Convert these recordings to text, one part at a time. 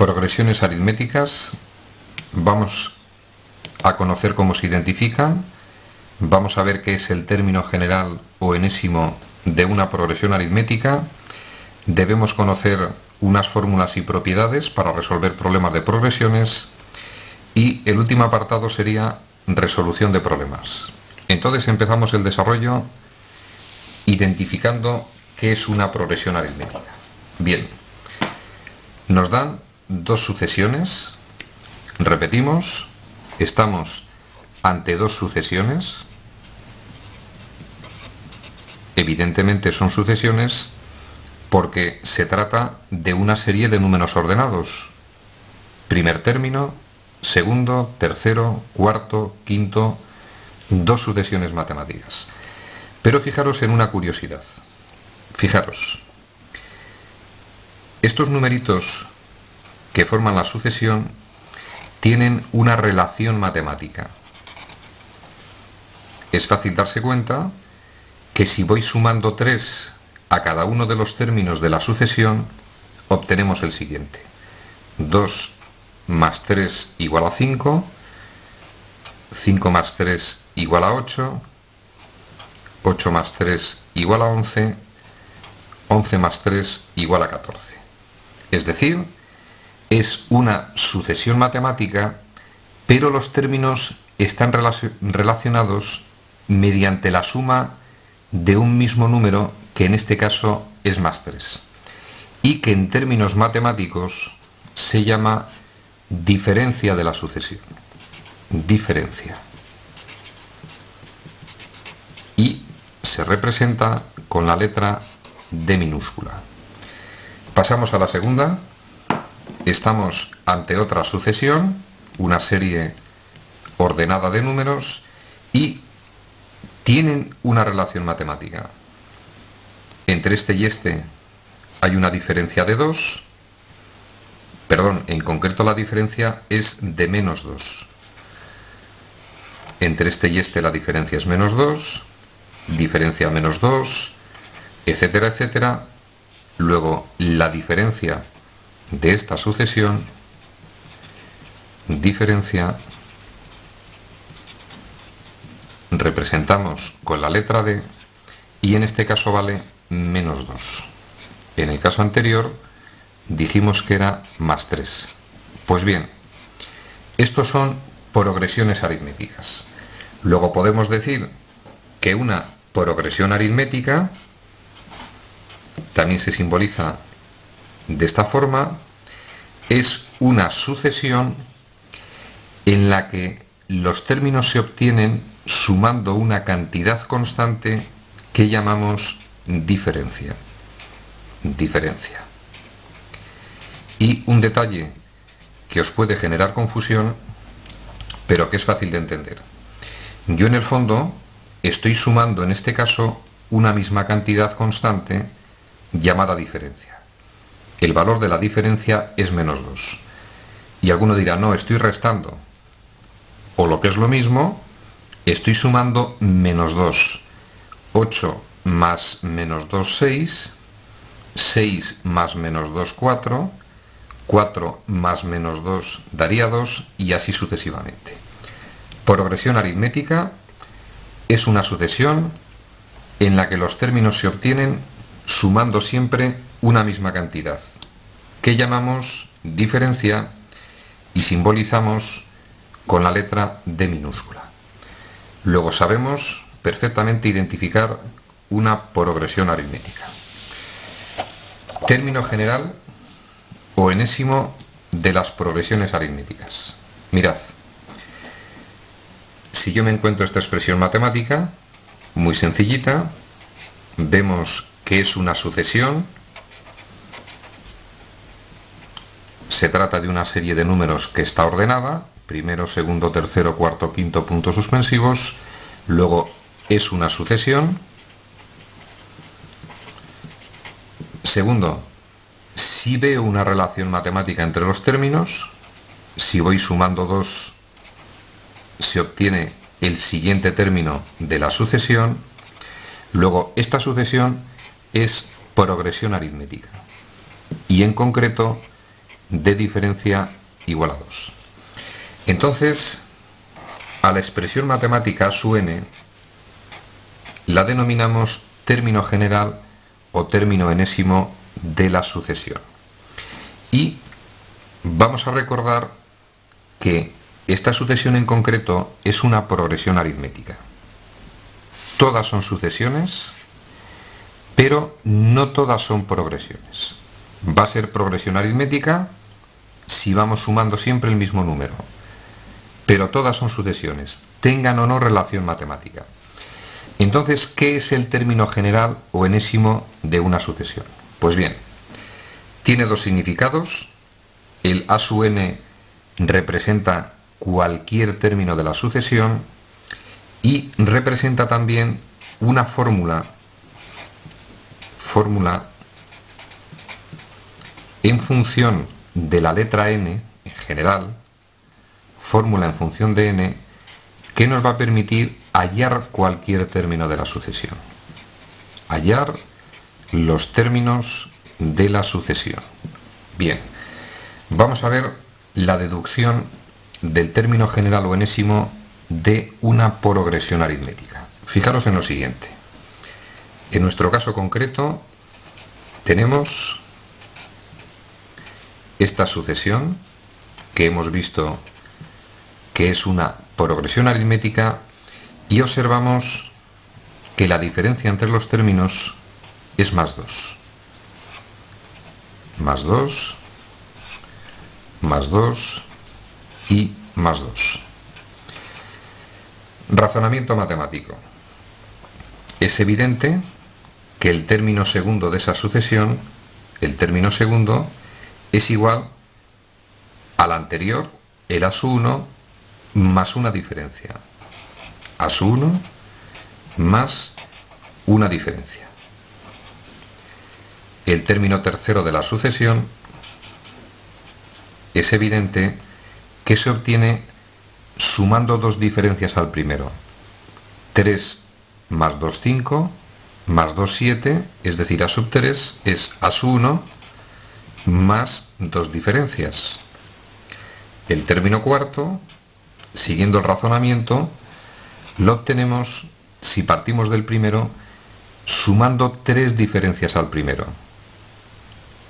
Progresiones aritméticas. Vamos a conocer cómo se identifican. Vamos a ver qué es el término general o enésimo de una progresión aritmética. Debemos conocer unas fórmulas y propiedades para resolver problemas de progresiones. Y el último apartado sería resolución de problemas. Entonces empezamos el desarrollo identificando qué es una progresión aritmética. Bien, nos dan dos sucesiones. Repetimos, estamos ante dos sucesiones. Evidentemente son sucesiones porque se trata de una serie de números ordenados. Primer término, segundo, tercero, cuarto, quinto, dos sucesiones matemáticas. Pero fijaros en una curiosidad. Fijaros, estos numeritos que forman la sucesión tienen una relación matemática. Es fácil darse cuenta que si voy sumando 3 a cada uno de los términos de la sucesión, obtenemos el siguiente. 2 más 3 igual a 5, 5 más 3 igual a 8, 8 más 3 igual a 11, 11 más 3 igual a 14. Es decir, es una sucesión matemática, pero los términos están relacionados mediante la suma de un mismo número, que en este caso es más 3, y que en términos matemáticos se llama diferencia de la sucesión. Diferencia. Y se representa con la letra D minúscula. Pasamos a la segunda. Estamos ante otra sucesión, una serie ordenada de números, y tienen una relación matemática. Entre este y este hay una diferencia de 2. Perdón, en concreto la diferencia es de menos 2. Entre este y este la diferencia es menos 2, diferencia menos 2, etcétera, etcétera. Luego la diferencia de esta sucesión, diferencia, representamos con la letra D, y en este caso vale menos 2. En el caso anterior dijimos que era más 3. Pues bien, estos son progresiones aritméticas. Luego podemos decir que una progresión aritmética también se simboliza de esta forma. Es una sucesión en la que los términos se obtienen sumando una cantidad constante que llamamos diferencia. Diferencia. Y un detalle que os puede generar confusión, pero que es fácil de entender. Yo en el fondo estoy sumando en este caso una misma cantidad constante llamada diferencia. El valor de la diferencia es menos 2. Y alguno dirá, no, estoy restando. O lo que es lo mismo, estoy sumando menos 2. 8 más menos 2, 6. 6 más menos 2, 4. 4 más menos 2 daría 2, y así sucesivamente. Progresión aritmética es una sucesión en la que los términos se obtienen sumando siempre una misma cantidad, que llamamos diferencia y simbolizamos con la letra D minúscula. Luego sabemos perfectamente identificar una progresión aritmética. Término general o enésimo de las progresiones aritméticas. Mirad, si yo me encuentro esta expresión matemática, muy sencillita, vemos que es una sucesión. Se trata de una serie de números que está ordenada, primero, segundo, tercero, cuarto, quinto, puntos suspensivos. Luego es una sucesión. Segundo, si veo una relación matemática entre los términos, si voy sumando 2, se obtiene el siguiente término de la sucesión. Luego, esta sucesión es progresión aritmética. Y en concreto, de diferencia igual a 2. Entonces, a la expresión matemática a sub n la denominamos término general o término enésimo de la sucesión. Y vamos a recordar que esta sucesión en concreto es una progresión aritmética. Todas son sucesiones, pero no todas son progresiones. Va a ser progresión aritmética si vamos sumando siempre el mismo número, pero todas son sucesiones, tengan o no relación matemática. Entonces, ¿qué es el término general o enésimo de una sucesión? Pues bien, tiene dos significados. El a sub n representa cualquier término de la sucesión y representa también una fórmula en función de la letra n en general, fórmula en función de n, que nos va a permitir hallar cualquier término de la sucesión. Hallar los términos de la sucesión. Bien, vamos a ver la deducción del término general o enésimo de una progresión aritmética. Fijaros en lo siguiente. En nuestro caso concreto tenemos esta sucesión que hemos visto que es una progresión aritmética y observamos que la diferencia entre los términos es más 2. Más 2, más 2 y más 2. Razonamiento matemático. Es evidente que el término segundo de esa sucesión, el término segundo, es igual al anterior, el a sub 1, más una diferencia. A sub 1 más una diferencia. El término tercero de la sucesión es evidente que se obtiene sumando dos diferencias al primero. 3 más 2, 5, más 2, 7, es decir, a sub 3 es a sub 1 más dos diferencias. El término cuarto, siguiendo el razonamiento, lo obtenemos si partimos del primero sumando tres diferencias al primero.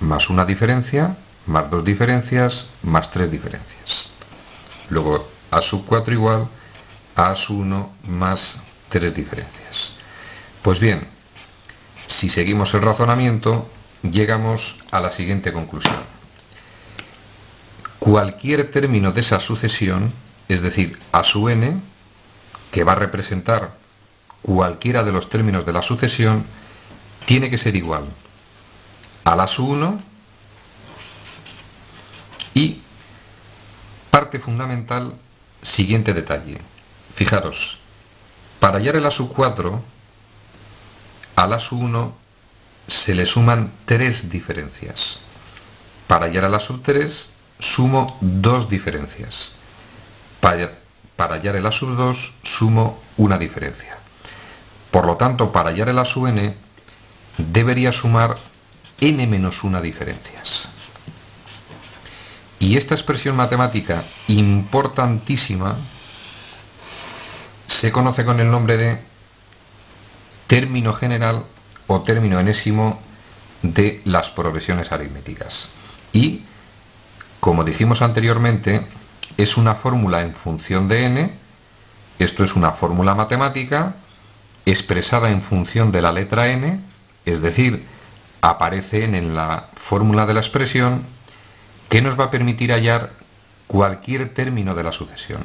Más una diferencia, más dos diferencias, más tres diferencias. Luego a sub 4 igual a sub 1 más tres diferencias. Pues bien, si seguimos el razonamiento, llegamos a la siguiente conclusión. Cualquier término de esa sucesión, es decir, a sub n, que va a representar cualquiera de los términos de la sucesión, tiene que ser igual a la sub 1 y parte fundamental, siguiente detalle. Fijaros, para hallar el a sub 4, al a sub 1 se le suman tres diferencias. Para hallar el a sub 3 sumo dos diferencias. Para hallar el a sub 2 sumo una diferencia. Por lo tanto, para hallar el a sub n debería sumar n menos una diferencias. Y esta expresión matemática importantísima se conoce con el nombre de término general o término enésimo de las progresiones aritméticas. Y, como dijimos anteriormente, es una fórmula en función de n. Esto es una fórmula matemática expresada en función de la letra n, es decir, aparece n en la fórmula de la expresión, que nos va a permitir hallar cualquier término de la sucesión.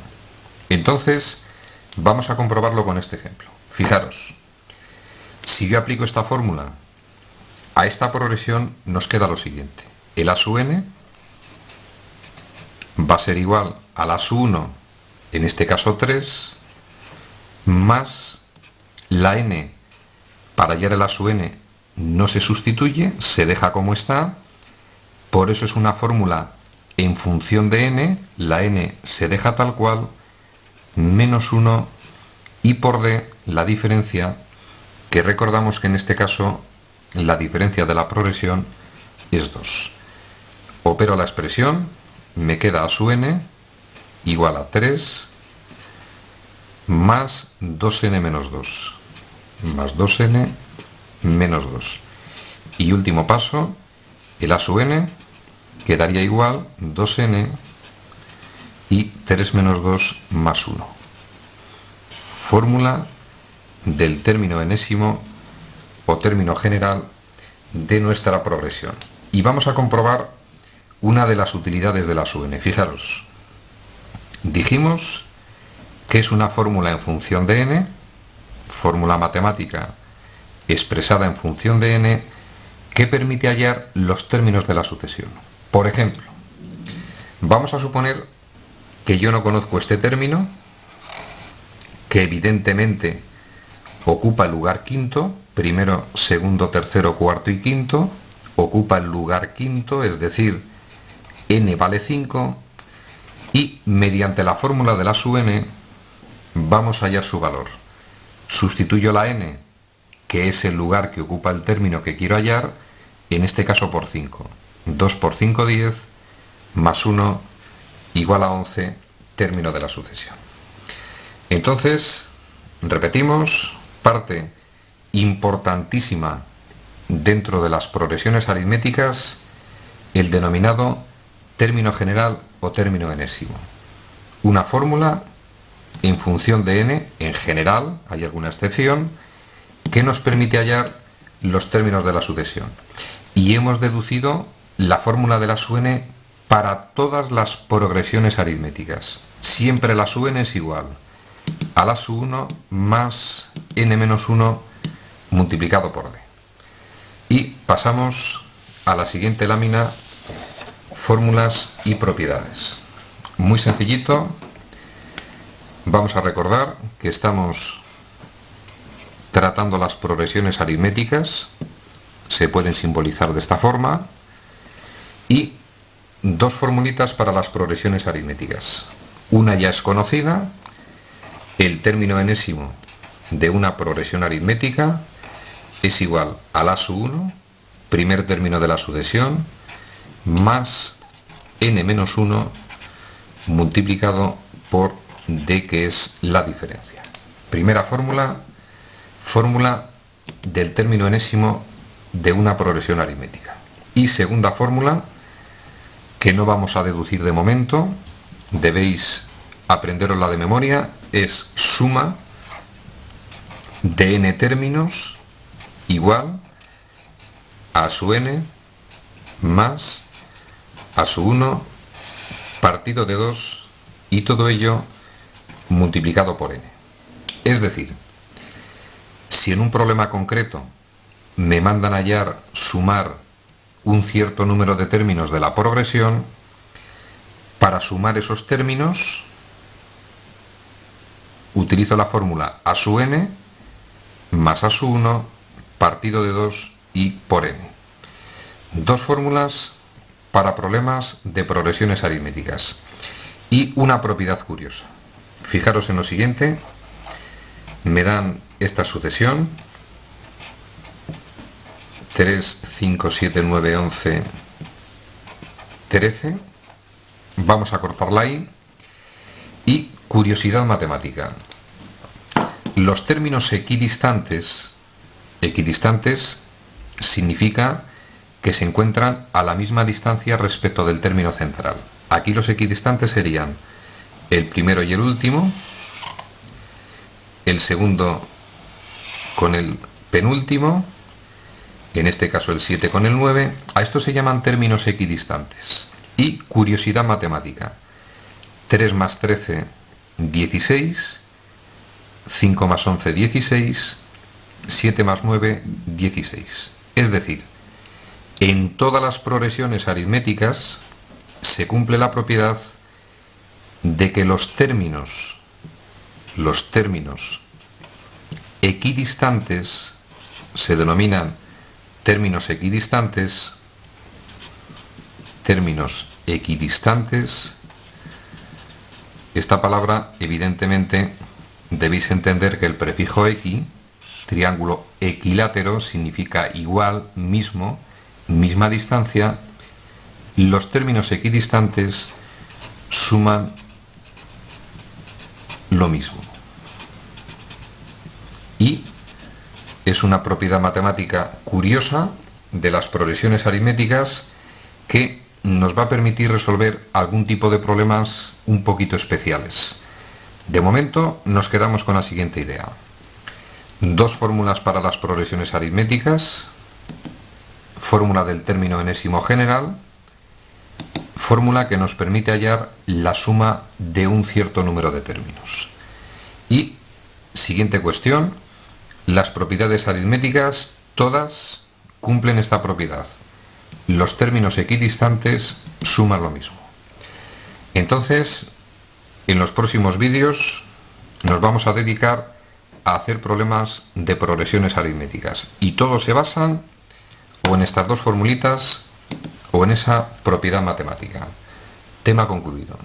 Entonces, vamos a comprobarlo con este ejemplo. Fijaros, si yo aplico esta fórmula a esta progresión, nos queda lo siguiente. El a sub n va a ser igual al a sub 1, en este caso 3, más la n. Para hallar el a sub n no se sustituye, se deja como está. Por eso es una fórmula en función de n, la n se deja tal cual, menos 1, y por d la diferencia, que recordamos que en este caso la diferencia de la progresión es 2. Opero la expresión, me queda a sub n igual a 3 más 2n menos 2, más 2n menos 2. Y último paso, el a sub n quedaría igual 2n y 3 menos 2 más 1. Fórmula del término enésimo o término general de nuestra progresión. Y vamos a comprobar una de las utilidades de la sub n. Fijaros, dijimos que es una fórmula en función de n, fórmula matemática expresada en función de n, que permite hallar los términos de la sucesión. Por ejemplo, vamos a suponer que yo no conozco este término, que evidentemente ocupa el lugar quinto, primero, segundo, tercero, cuarto y quinto, ocupa el lugar quinto, es decir, n vale 5, y mediante la fórmula de la sub n vamos a hallar su valor. Sustituyo la n, que es el lugar que ocupa el término que quiero hallar, en este caso por 5. 2 por 5, 10, más 1 igual a 11, término de la sucesión. Entonces, repetimos, parte importantísima dentro de las progresiones aritméticas, el denominado término general o término enésimo. Una fórmula en función de n, en general, hay alguna excepción, que nos permite hallar los términos de la sucesión. Y hemos deducido la fórmula de la sub n para todas las progresiones aritméticas. Siempre la sub n es igual a la sub 1 más n menos 1 multiplicado por d. Y pasamos a la siguiente lámina, fórmulas y propiedades. Muy sencillito. Vamos a recordar que estamos tratando las progresiones aritméticas, se pueden simbolizar de esta forma, y dos formulitas para las progresiones aritméticas. Una ya es conocida, el término enésimo de una progresión aritmética es igual a la sub 1, primer término de la sucesión, más n menos 1 multiplicado por d, que es la diferencia. Primera fórmula, fórmula del término enésimo de una progresión aritmética. Y segunda fórmula, que no vamos a deducir de momento, debéis aprenderosla de memoria, es suma de n términos igual a sub n más a sub 1 partido de 2, y todo ello multiplicado por n. Es decir, si en un problema concreto me mandan hallar, sumar un cierto número de términos de la progresión, para sumar esos términos utilizo la fórmula a sub n más a sub 1 partido de 2 y por n. Dos fórmulas para problemas de progresiones aritméticas. Y una propiedad curiosa. Fijaros en lo siguiente, me dan esta sucesión, 3, 5, 7, 9, 11, 13, vamos a cortarla ahí, y curiosidad matemática. Los términos equidistantes significa que se encuentran a la misma distancia respecto del término central. Aquí los equidistantes serían el primero y el último, el segundo con el penúltimo, en este caso el 7 con el 9, a estos se llaman términos equidistantes. Y curiosidad matemática, 3 más 13, 16, 5 más 11, 16, 7 más 9, 16. Es decir, en todas las progresiones aritméticas se cumple la propiedad de que los términos equidistantes se denominan términos equidistantes. Esta palabra, evidentemente, debéis entender que el prefijo equi, triángulo equilátero, significa igual, mismo, misma distancia, los términos equidistantes suman lo mismo. Y es una propiedad matemática curiosa de las progresiones aritméticas que nos va a permitir resolver algún tipo de problemas un poquito especiales. De momento nos quedamos con la siguiente idea. Dos fórmulas para las progresiones aritméticas, fórmula del término enésimo general, fórmula que nos permite hallar la suma de un cierto número de términos. Y, siguiente cuestión, las propiedades aritméticas todas cumplen esta propiedad. Los términos equidistantes suman lo mismo. Entonces, en los próximos vídeos nos vamos a dedicar a hacer problemas de progresiones aritméticas. Y todos se basan o en estas dos formulitas o en esa propiedad matemática. Tema concluido.